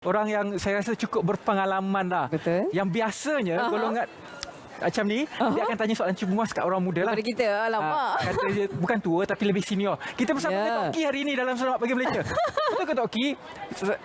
Orang yang saya rasa cukup berpengalaman lah. Betul. Yang biasanya golongan macam ni, dia akan tanya soalan cemuas kat orang muda lah. Daripada kita, alamak. Kata dia bukan tua tapi lebih senior. Kita bersama dengan Tok Ki hari ini dalam Selamat Pagi Malaysia. Betul ke Tok Ki?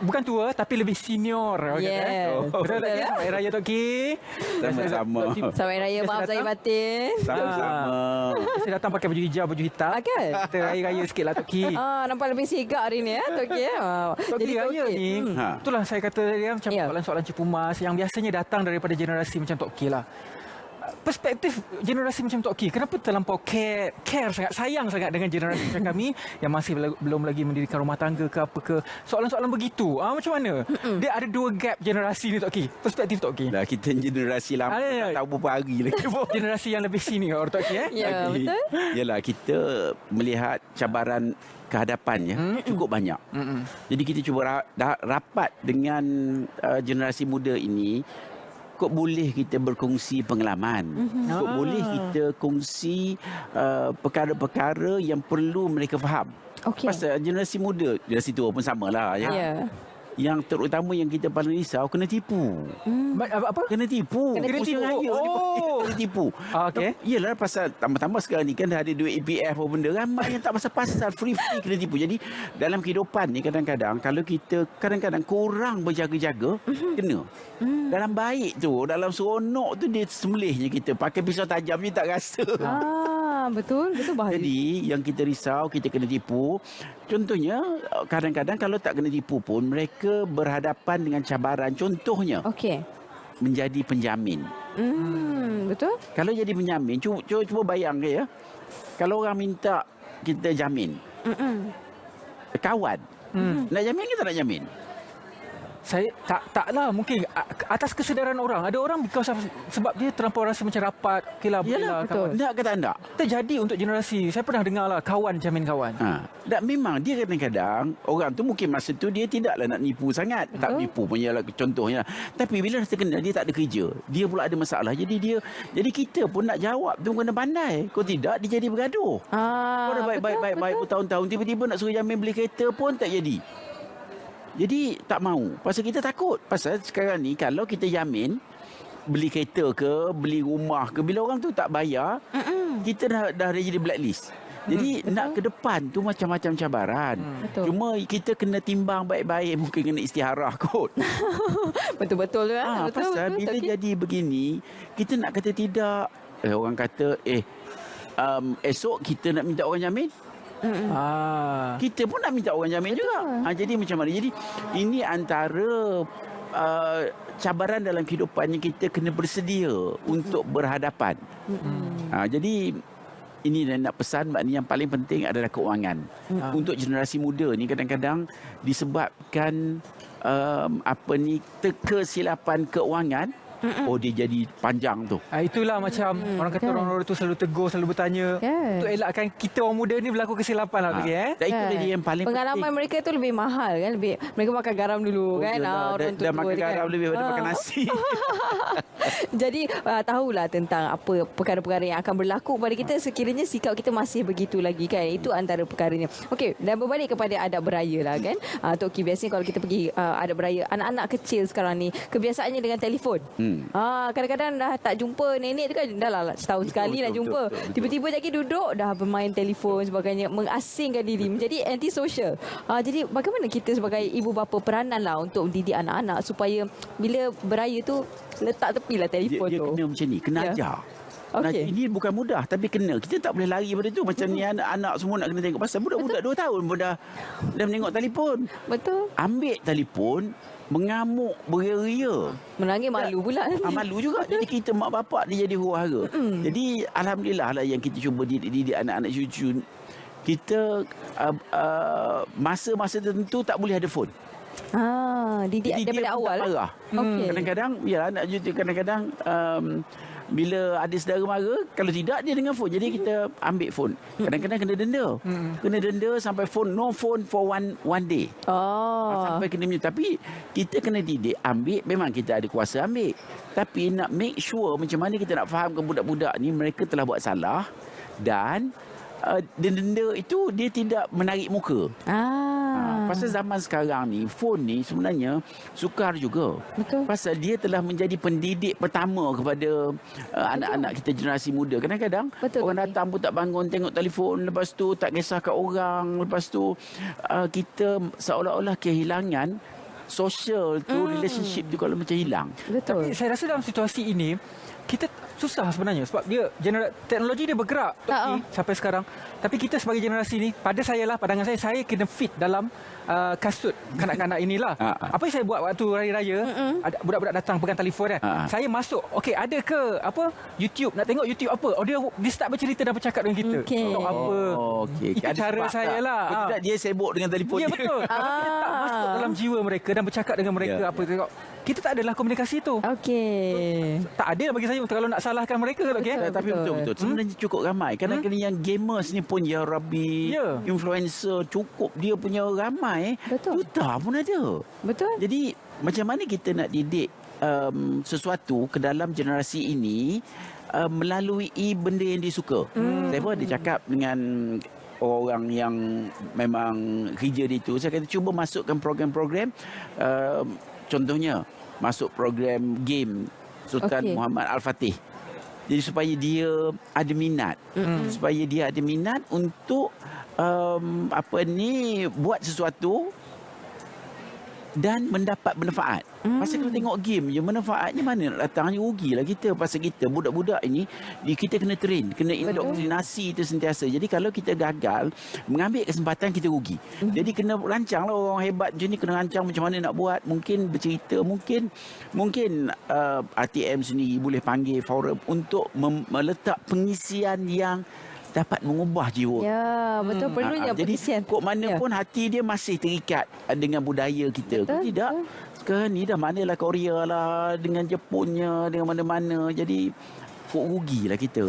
Bukan tua tapi lebih senior. Betul tak Ki? Selamat Raya Tok Ki. Sama-sama. Selamat Hari Raya, maaf saya batin. Sama-sama. Saya datang pakai baju hijau, baju hitam. Kan? Kita raya-raya sikit lah Tok Ki. Nampak lebih sigap hari ni Tok Ki. Tok Ki raya ni, itulah saya kata dia macam soalan-soalan cepumas yang biasanya datang daripada generasi macam Tok Ki lah. Perspektif generasi macam Tok Ki, kenapa terlampau care sangat, sayang sangat dengan generasi macam kami yang masih belum lagi mendirikan rumah tangga ke apa ke, soalan-soalan begitu. Macam mana? Dia ada dua gap generasi ni Tok Ki. Perspektif Tok Ki. Dah kita generasi lama tak tahu berapa hari lagi. Generasi yang lebih senior Tok Ki Ya, betul. Yalah, kita melihat cabaran kehadapannya cukup banyak. Jadi kita cuba rapat dengan generasi muda ini. Kok boleh kita berkongsi pengalaman. Kok boleh kita kongsi perkara-perkara yang perlu mereka faham. Pasal generasi muda, generasi tua pun samalah. Yang terutama yang kita paling risau, kena tipu. Apa? Kena tipu. Kena tipu. Kena tipu. Okey. Yelah, pasal tambah-tambah sekarang ni kan dah ada duit EPF apa benda. Ramai yang tak pasal-pasal, free kena tipu. Jadi dalam kehidupan ni kadang-kadang kalau kita kadang-kadang kurang berjaga-jaga, kena. Dalam baik tu, dalam seronok tu dia sembelih je kita. Pakai pisau tajam je tak rasa. Betul bahaya. Jadi yang kita risau, kita kena tipu. Contohnya kadang-kadang kalau tak kena tipu pun mereka berhadapan dengan cabaran. Contohnya menjadi penjamin. Betul. Kalau jadi penjamin, cuba bayang ke ya. Kalau orang minta kita jamin. Kawan. Nak jamin ke tak nak jamin? Saya taklah, mungkin atas kesedaran orang. Ada orang sebab dia terlampau rasa macam rapat, Yalah, betul. Tak ke tak nak? Terjadi untuk generasi. Saya pernah dengar lah kawan jamin kawan. Dan memang dia kadang-kadang orang tu mungkin masa tu dia tidaklah nak nipu sangat. Tak nipu pun ialah contohnya. Tapi bila rasa kena dia tak ada kerja. Dia pula ada masalah. Jadi kita pun nak jawab tu kena pandai. Kalau tidak dia jadi bergaduh. Kau dah baik-baik bertahun-tahun tiba-tiba nak suruh jamin beli kereta pun tak jadi. Jadi tak mau. Pasal kita takut. Pasal sekarang ni kalau kita jamin beli kereta ke, beli rumah ke, bila orang tu tak bayar, kita dah jadi blacklist. Jadi nak ke depan tu macam-macam cabaran. Cuma kita kena timbang baik-baik, mungkin kena istiharah kot. Betul-betul pasal bila jadi begini, kita nak kata tidak. Orang kata esok kita nak minta orang jamin. Kita pun nak minta orang jamin juga. Jadi macam mana? Jadi ini antara cabaran dalam kehidupan yang kita kena bersedia untuk berhadapan. Jadi ini nak pesan, maknanya yang paling penting adalah keuangan. Untuk generasi muda ni kadang-kadang disebabkan kesilapan keuangan. Dia jadi panjang tu. Itulah macam orang kata orang tu selalu tegur, selalu bertanya. Untuk elakkan kita orang muda ni berlaku kesilapan lah. Itu dia yang paling pengalaman penting. mereka tu lebih mahal kan. Mereka makan garam dulu kan. Orang tua makan garam lebih daripada makan nasi. Jadi tahulah tentang apa perkara-perkara yang akan berlaku kepada kita sekiranya sikap kita masih begitu lagi kan. Itu antara perkaranya. Okey, dan berbalik kepada adab beraya lah kan. Tok Ki, biasanya kalau kita pergi adab beraya, anak-anak kecil sekarang ni kebiasaannya dengan telefon. Kadang-kadang dah tak jumpa nenek tu kan, dah lah setahun sekali nak jumpa. Tiba-tiba lagi duduk dah bermain telefon sebagainya, mengasingkan diri, menjadi anti-social. Jadi bagaimana kita sebagai ibu bapa peranan lah untuk mendidik anak-anak supaya bila beraya tu letak tepilah telefon dia tu. Kena macam ni, kena ajar. Ini bukan mudah tapi kena. Kita tak boleh lari pada tu. Macam ni anak-anak semua nak kena tengok. Pasal budak-budak 2 tahun pun dah menengok telefon. Betul. Ambil telefon, mengamuk, beria-ria. Menangis malu pula. Malu juga. Jadi kita mak bapak dia jadi huru-hara. Jadi alhamdulillah lah yang kita cuba didik anak-anak cucu. Kita masa-masa tertentu tak boleh ada phone. Didik daripada awal. Kadang-kadang anak cucu kadang-kadang bila ada saudara mara, kalau tidak dia dengan phone. Jadi kita ambil phone. Kadang-kadang kena denda. Kena denda sampai no phone for one day. Sampai kena minum. Tapi kita kena didik ambil. Memang kita ada kuasa ambil. Tapi nak make sure macam mana kita nak fahamkan budak-budak ni mereka telah buat salah. Dan denda itu dia tidak menarik muka. Pasal zaman sekarang ni, phone ni sebenarnya sukar juga. Betul. Pasal dia telah menjadi pendidik pertama kepada anak-anak kita generasi muda. Kadang-kadang Betul, orang Toki. datang pun tak bangun tengok telefon, lepas tu tak kisah kat orang, lepas tu kita seolah-olah kehilangan social tu, relationship tu kalau macam hilang. Betul. Tapi saya rasa dalam situasi ini kita susah sebenarnya sebab dia teknologi dia bergerak sampai sekarang. Tapi kita sebagai generasi ni, pada pandangan saya kena fit dalam kasut kanak-kanak inilah. Apa yang saya buat waktu raya-raya, ada budak-budak datang pegang telefon kan. Saya masuk, okey ada ke YouTube, nak tengok YouTube apa? Dia start bercerita dan bercakap dengan kita. Okey. Tengok apa. Okey. Itu Ada cara sebab saya tak? lah. Kalau tidak dia sibuk dengan telefon Ya dia. betul. Kalau kita tak masuk dalam jiwa mereka dan bercakap dengan mereka Ya, apa tengok, kita tak adalah komunikasi tu. Okey. Tak ada bagi saya kalau nak salahkan mereka tak okey. Tapi betul-betul sebenarnya cukup ramai. Kadang-kadang yang gamers ni pun ya Rabbi, Ya. influencer cukup dia punya ramai. Betul. Juta pun ada. Betul. Jadi macam mana kita nak didik sesuatu ke dalam generasi ini melalui benda yang dia suka. Saya pun ada cakap dengan orang yang memang kerja di itu, saya kata cuba masukkan program-program, contohnya masuk program game Sultan Okey. Muhammad Al-Fatih. Jadi supaya dia ada minat, supaya dia ada minat untuk buat sesuatu dan mendapat manfaat. Pasal kalau tengok game je, manfaatnya mana nak datang, rugilah kita. Pasal kita budak-budak ini kita kena train, kena indoktrinasi itu sentiasa. Jadi kalau kita gagal mengambil kesempatan, kita rugi. Jadi kena rancanglah, orang hebat macam ni kena rancang macam mana nak buat. Mungkin bercerita, mungkin RTM sendiri boleh panggil forum untuk meletak pengisian yang dapat mengubah jiwa. Ya, betul. Perlunya Jadi pengisian. kok mana pun hati dia masih terikat dengan budaya kita. Betul, Tidak. Sekarang ni dah manalah Korea lah, dengan Jepunnya, dengan mana-mana. Jadi kok rugilah kita.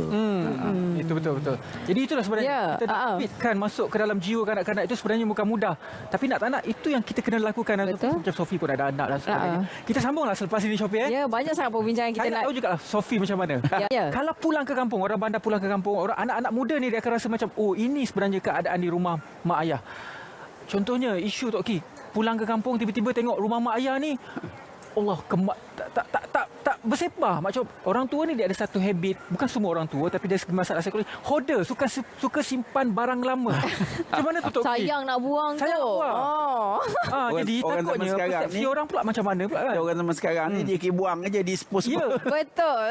Itu betul. Jadi itulah sebenarnya Ya, kita nak fitkan masuk ke dalam jiwa kanak-kanak itu sebenarnya bukan mudah. Tapi nak tak nak itu yang kita kena lakukan. Betul. Macam Sophie pun ada anak dan sebagainya. Kita sambunglah selepas ini Sophie. Ya, banyak sangat perbincangan kita Saya nak nak. tahu juga lah Sophie macam mana. Ya. Kalau pulang ke kampung, orang bandar pulang ke kampung, orang anak-anak muda ni dia akan rasa macam, oh ini sebenarnya keadaan di rumah mak ayah. Contohnya isu Tok Ki, pulang ke kampung tiba-tiba tengok rumah mak ayah ni, Allah tak bersepah. Macam orang tua ni dia ada satu habit, bukan semua orang tua tapi dari segi masalah psikologi, hoarder, suka simpan barang lama. Macam mana tu Tok Ki? Sayang nak buang Sayang tu. nak buang. Jadi orang zaman takutnya sekarang persepsi ni- orang pula macam mana pula kan? Orang zaman sekarang ni dia buang aja, dispose. Ya, Betul.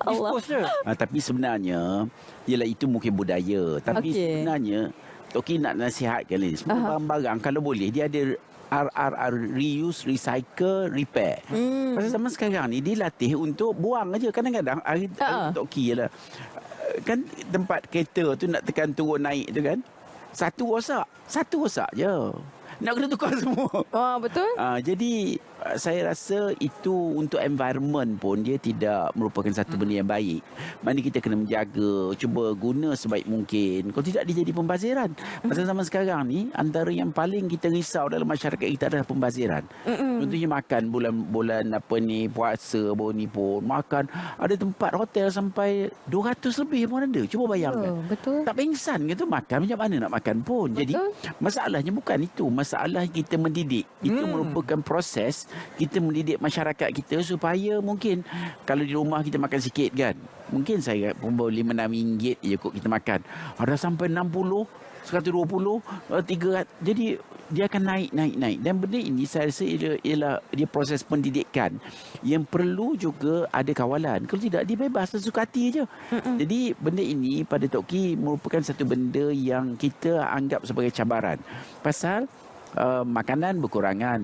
Allah. dispose je. Tapi sebenarnya ialah itu mungkin budaya. Tapi Okey. sebenarnya Toki nak nasihatkan ni, semua barang-barang kalau boleh dia ada RRR, reuse, recycle, repair. Pasal zaman sekarang ni dilatih untuk buang aja. Kadang-kadang hari Toki lah. Kan tempat kereta tu nak tekan turun naik tu kan. Satu rosak je. Nak kena tukar semua. Betul. Jadi saya rasa itu untuk environment pun dia tidak merupakan satu benda yang baik. Mana kita kena menjaga, cuba guna sebaik mungkin. Kalau tidak dia jadi pembaziran. Pasal zaman sekarang ni antara yang paling kita risau dalam masyarakat kita adalah pembaziran. Contohnya makan bulan puasa ni pun makan, ada tempat hotel sampai 200 lebih pun ada. Cuba bayangkan. Betul. Tak pengsan ke tu makan, macam mana nak makan pun. Betul. Jadi masalahnya bukan itu. Masalah kita mendidik. Itu merupakan proses kita mendidik masyarakat kita supaya mungkin kalau di rumah kita makan sikit kan. Mungkin saya pun boleh RM5 je kot kita makan. Ada sampai 60, 120, 300. Jadi dia akan naik. Dan benda ini saya rasa ialah dia proses pendidikan yang perlu juga ada kawalan. Kalau tidak dia bebas sesuka hati je. Jadi benda ini pada Tok Ki merupakan satu benda yang kita anggap sebagai cabaran. Pasal makanan berkurangan,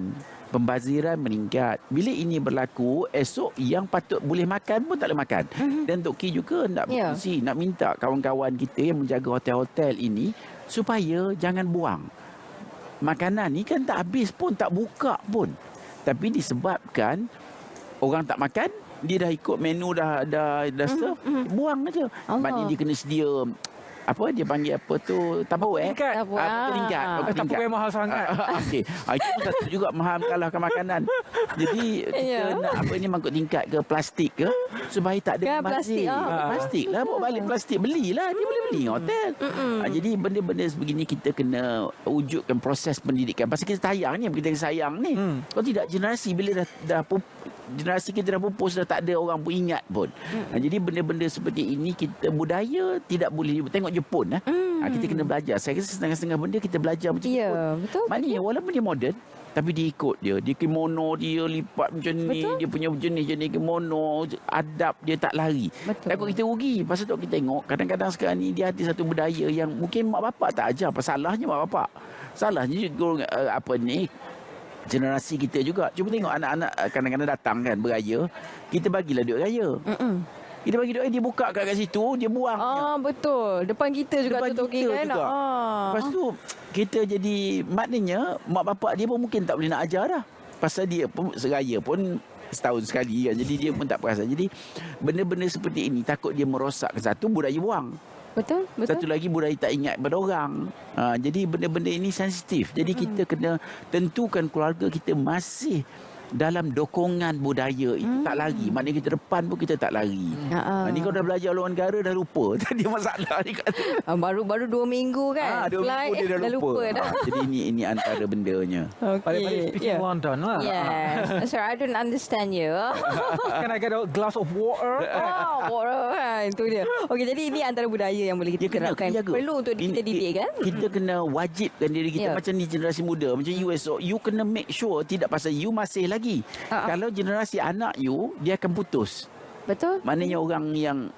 pembaziran meningkat. Bila ini berlaku, esok yang patut boleh makan pun tak boleh makan. Dan Tok Ki juga nak berkongsi, nak minta kawan-kawan kita yang menjaga hotel-hotel ini supaya jangan buang. Makanan ni kan tak habis pun, tak buka pun. Tapi disebabkan orang tak makan, dia dah ikut menu dah serve, buang aja. Maknanya dia kena sedia apa dia panggil apa tu Tupperware. Tingkat. Tingkat. Tupperware mahal sangat. Okey. Itu pun satu juga mahal kalahkan makanan. Jadi kita nak apa ni mangkuk tingkat ke plastik ke supaya tak ada Kan plastik, Plastik lah bawa balik plastik belilah dia boleh beli hotel. Jadi benda-benda sebegini kita kena wujudkan proses pendidikan. Pasal kita sayang ni kita sayang ni. Kalau tidak generasi bila generasi kita dah pupus dah tak ada orang pun ingat pun. Jadi benda-benda seperti ini kita budaya tidak boleh tengok Jepun kita kena belajar. Saya rasa setengah-setengah benda kita belajar macam Jepun. Betul. Maknanya walaupun dia moden tapi dia ikut dia kimono dia lipat macam ni, dia punya jenis-jenis kimono, adab dia tak lari. Takut kita rugi. Pasal tu kita tengok kadang-kadang sekarang ni dia ada satu budaya yang mungkin mak bapak tak ajar. Salahnya mak bapak. Salahnya juga generasi kita juga. Cuba tengok anak-anak kadang-kadang datang kan beraya, kita bagilah duit raya. Kita bagi duit, dia buka kat situ, dia buang. Betul. Depan kita juga depan tu kita kan. juga. Lepas tu kita jadi maknanya mak bapak dia pun mungkin tak boleh nak ajar dah. Pasal dia pun seraya pun setahun sekali kan. Jadi dia pun tak perasan. Jadi benda-benda seperti ini takut dia merosakkan satu budaya buang. Betul. Satu lagi budaya tak ingat pada orang. Jadi benda-benda ini sensitif. Jadi kita kena tentukan keluarga kita masih dalam dokongan budaya itu tak lari. Maknanya kita depan pun kita tak lari. Ni kalau dah belajar luar negara dah lupa. Tadi masalah ni kata. Baru 2 minggu kan. 2 minggu dia dah lupa. Jadi ini antara bendanya. Balik-balik speaking London lah. Yes. Sir, I don't understand you. Can I get a glass of water? Water kan. Itu dia. Okey, jadi ini antara budaya yang boleh kita terapkan. Perlu untuk kita didik kan. Kita kena wajibkan diri kita macam ni generasi muda. Macam US. So, you kena make sure tidak pasal you masih lagi. Kalau generasi anak you, dia akan putus. Betul. Maknanya orang yang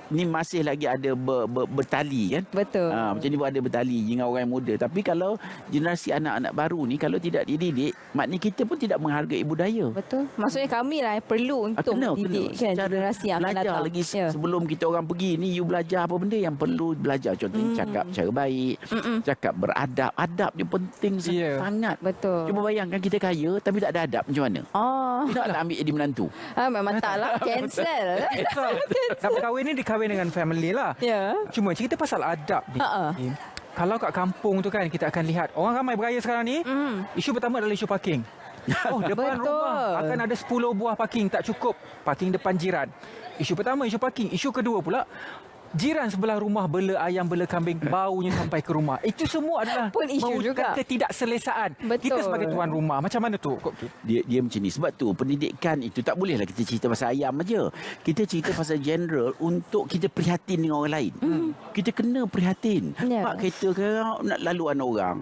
ni masih lagi ada bertali kan. Betul. Macam ni pun ada bertali dengan orang yang muda. Tapi kalau generasi anak-anak baru ni kalau tidak dididik, maknanya kita pun tidak menghargai budaya. Betul. Maksudnya kami lah perlu untuk mendidik kan generasi yang akan datang. Lagi sebelum kita orang pergi ni, you belajar apa benda yang perlu belajar. Contohnya cakap cara baik, cakap beradab. Adab dia penting sangat. Betul. Cuma bayangkan kita kaya tapi tak ada adab, macam mana? Tidak nak ambil jadi menantu. Memang tak lah. Cancel. Nak berkahwin ni dikahwin dengan family lah. Cuma cerita pasal adab ni. Kalau kat kampung tu kan kita akan lihat orang ramai beraya sekarang ni. Isu pertama adalah isu parking. Depan rumah akan ada 10 buah parking tak cukup. Parking depan jiran. Isu pertama isu parking. Isu kedua pula jiran sebelah rumah bela ayam, bela kambing, baunya sampai ke rumah. Itu semua adalah pun isu juga. Ketidakselesaan. Kita sebagai tuan rumah. Macam mana tu? Dia macam ni. Sebab tu pendidikan itu tak bolehlah kita cerita pasal ayam aja. Kita cerita pasal general untuk kita prihatin dengan orang lain. Kita kena prihatin. Pak kereta sekarang nak laluan orang.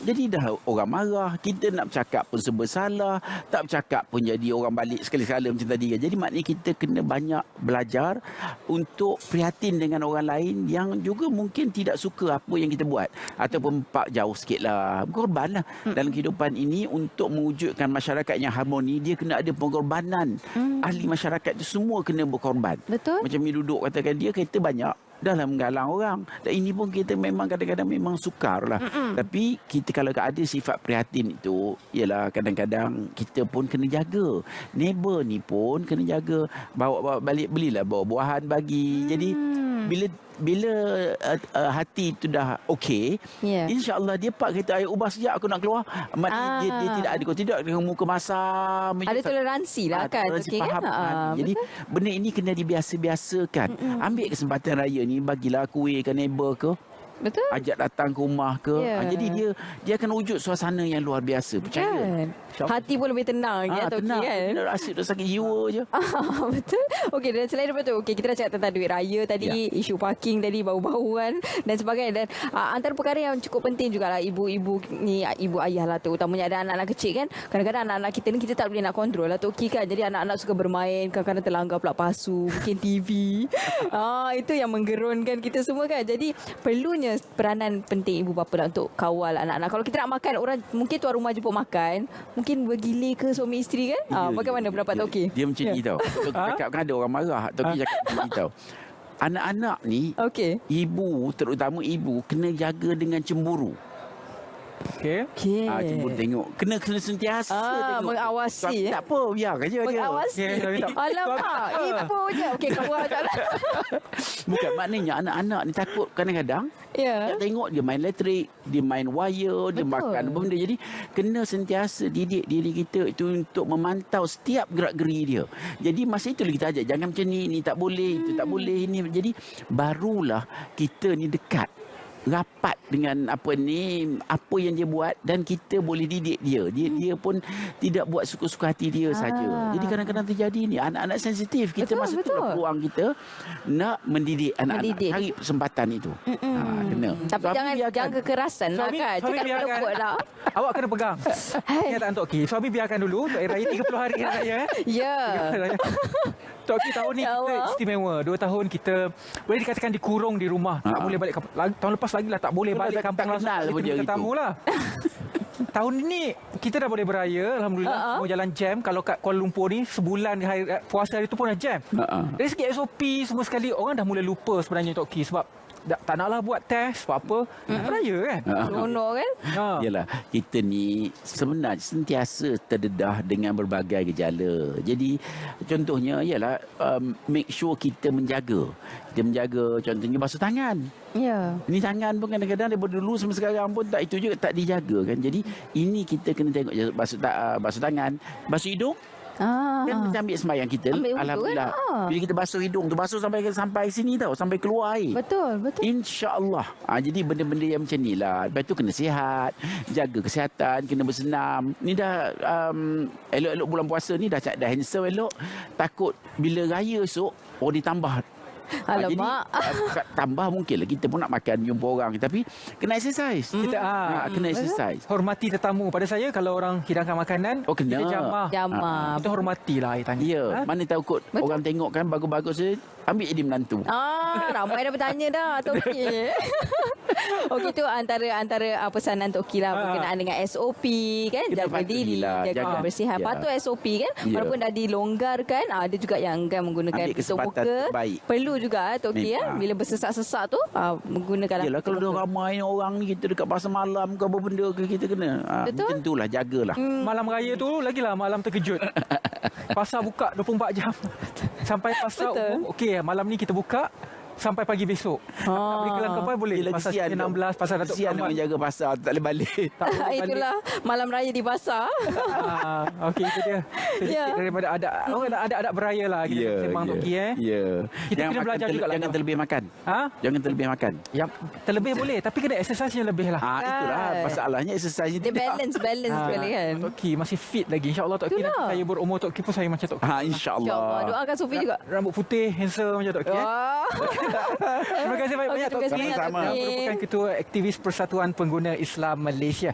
Jadi dah orang marah. Kita nak bercakap pun serba salah. Tak bercakap pun jadi orang balik sekali-sekala macam tadi. Jadi maknanya kita kena banyak belajar untuk prihatin dengan orang lain yang juga mungkin tidak suka apa yang kita buat ataupun pak jauh sikitlah, berkorbanlah dalam kehidupan ini untuk mewujudkan masyarakat yang harmoni. Dia kena ada pengorbanan. Ahli masyarakat itu semua kena berkorban. Betul. Macam ni duduk katakan dia kereta banyak dalam menggalang orang. Dan ini pun kita memang kadang-kadang memang sukar lah. Tapi kita kalau ada sifat prihatin itu, ialah kadang-kadang kita pun kena jaga. Neighbor ni pun kena jaga. Bawa balik, belilah buah-buahan bagi. Jadi bila hati itu dah okey, insya-Allah dia pak kereta air ubah sejak aku nak keluar. Maknanya dia tidak ada tidak dengan muka masam. Ada toleransi lah kan. Toleransi faham. Jadi benda ini kena dibiasa-biasakan. Ambil kesempatan raya ni, bagilah kuih ke neighbor ke. Betul. Ajak datang ke rumah ke. Jadi dia akan wujud suasana yang luar biasa. Percaya. Hati pun lebih tenang. Tenang. Kan? Asyik dah sakit jiwa je. Betul. Okey, dan selain daripada tu, kita dah cakap tentang duit raya tadi, isu parking tadi, bau-bau kan dan sebagainya. Dan antara perkara yang cukup penting jugalah ibu-ibu ni, ibu ayah lah tu, utamanya ada anak-anak kecil kan. Kadang-kadang anak-anak kita ni kita tak boleh nak kontrol lah tu kan. Jadi anak-anak suka bermain, kadang-kadang terlanggar pula pasu, mungkin TV. Itu yang menggerunkan kita semua kan. Jadi perlunya peranan penting ibu bapa lah untuk kawal anak-anak. Kalau kita nak makan, orang mungkin tuan rumah jemput makan, mungkin bergilir ke suami isteri kan. Bagaimana pendapat Toki? Dia macam ni tau. Toki cakap kan ada orang marah. Toki cakap macam ni tau. Anak-anak ni, ibu, terutama ibu, kena jaga dengan cemburu. Okey. Okey. Cuma tengok. Kena sentiasa tengok. Mengawasi, Tapi tak apa, biarkan je dia. Mengawasi. Okey, tapi tak- Alamak, itu je. Okey, keluar jalan. Bukan maknanya anak-anak ni takut kadang-kadang. Ya. Dia tengok dia main elektrik, dia main wire, dia Betul. makan apa benda. Jadi kena sentiasa didik diri kita itu untuk memantau setiap gerak-geri dia. Jadi masa itu kita ajak jangan macam ni tak boleh, itu tak boleh ini. Jadi barulah kita ni dekat rapat dengan apa yang dia buat dan kita boleh didik dia. Dia pun tidak buat suka-suka hati dia saja. Jadi kadang-kadang terjadi ni anak-anak sensitif. Kita Betul, masa tu betul. lah peluang kita nak mendidik anak-anak. Mendidik. Cari kesempatan itu. Kena. Tapi jangan kekerasan lah Suami- kan. suami Cakap biarkan. lembut lah. Awak kena pegang. Kenyataan Tok Ki. Suami biarkan dulu untuk hari raya 30 hari raya. Ya. Tok Ki tahun ni Ya kita Allah. istimewa. 2 tahun kita boleh dikatakan dikurung di rumah. Tak boleh balik tahun lepas lagi lah tak boleh Betul, balik tak- kampung tak langsung. kenal Tak pun dia boleh itu. tetamu lah. Tahun ini kita dah boleh beraya alhamdulillah. Semua jalan jam. Kalau kat Kuala Lumpur ni sebulan hari puasa hari tu pun dah jam. Dari segi SOP semua sekali orang dah mula lupa sebenarnya Tok Ki sebab tak naklah buat test buat apa. Beraya kan? Seronok kan? Ha. Yalah, kita ni sebenarnya sentiasa terdedah dengan berbagai gejala. Jadi contohnya ialah make sure kita menjaga. Kita menjaga contohnya basuh tangan. Ya. Ini tangan pun kadang-kadang daripada dulu sampai sekarang pun tak itu juga tak dijaga kan. Jadi ini kita kena tengok basuh tangan, basuh hidung. Kan macam ambil sembahyang kita Ambil wuduk alhamdulillah. kan? Bila kita basuh hidung tu basuh sampai sini tau, sampai keluar air. Betul. InsyaAllah. Jadi benda-benda yang macam ni lah. Lepas tu kena sihat, jaga kesihatan, kena bersenam. Ni dah elok-elok bulan puasa ni dah handsome elok. Takut bila raya esok, ditambah. Alamak. Jadi tambah mungkin lah kita pun nak makan jumpa orang. Tapi kena exercise. Kita Kena exercise. hormati tetamu. Pada saya kalau orang hidangkan makanan, Oh, kena. kita jamah. Jamah. Kita hormatilah air tangan. Ya, mana tahu kot orang tengok kan bagus-bagus je, ambil jadi menantu. Ramai dah bertanya dah Tok Ki. Okey, tu antara pesanan Tok Ki lah berkenaan dengan SOP kan, Kena jaga diri, patuhilah, jaga jangan. kebersihan. Ya. Patuh SOP kan. Ya. Walaupun dah dilonggarkan, ada juga yang enggan menggunakan Ambil tutup kesempatan muka. terbaik. Perlu juga Tok Ki bila bersesak-sesak tu menggunakan Yalah, kalau tutup dah muka. ramai orang ni kita dekat pasar malam ke apa benda ke kita kena. Betul. Macam itulah, jagalah. Malam raya tu lagilah malam terkejut. Pasar buka 24 jam. Sampai pasar Betul. umum. Okey, malam ni kita buka sampai pagi besok. Nak beli kelang kapal boleh. Yelah, Pasar kesian 16, pasar Datuk kesian Muhammad. orang jaga pasar tak boleh balik. Tak boleh balik. Itulah malam raya di pasar. Okey, itu dia. Sedikit Ya. daripada ada beraya lah kita sembang Tok Ki Ya. Kita kena belajar juga lah. Jangan terlebih makan. Ha? Jangan terlebih makan. Yang terlebih boleh tapi kena exercise yang lebih lah. Itulah Kan. masalahnya exercise Dia balance sekali kan. Tok Ki masih fit lagi. InsyaAllah Tok Ki nanti Itulah. saya berumur Tok Ki pun saya macam Tok Ki. InsyaAllah. InsyaAllah. Doakan Sofi juga. Rambut putih, handsome macam Tok Ki. Wah. Terima kasih banyak-banyak Okey, Tok terima Ki. kasih banyak, Tok Ki. Merupakan Ketua Aktivis Persatuan Pengguna Islam Malaysia.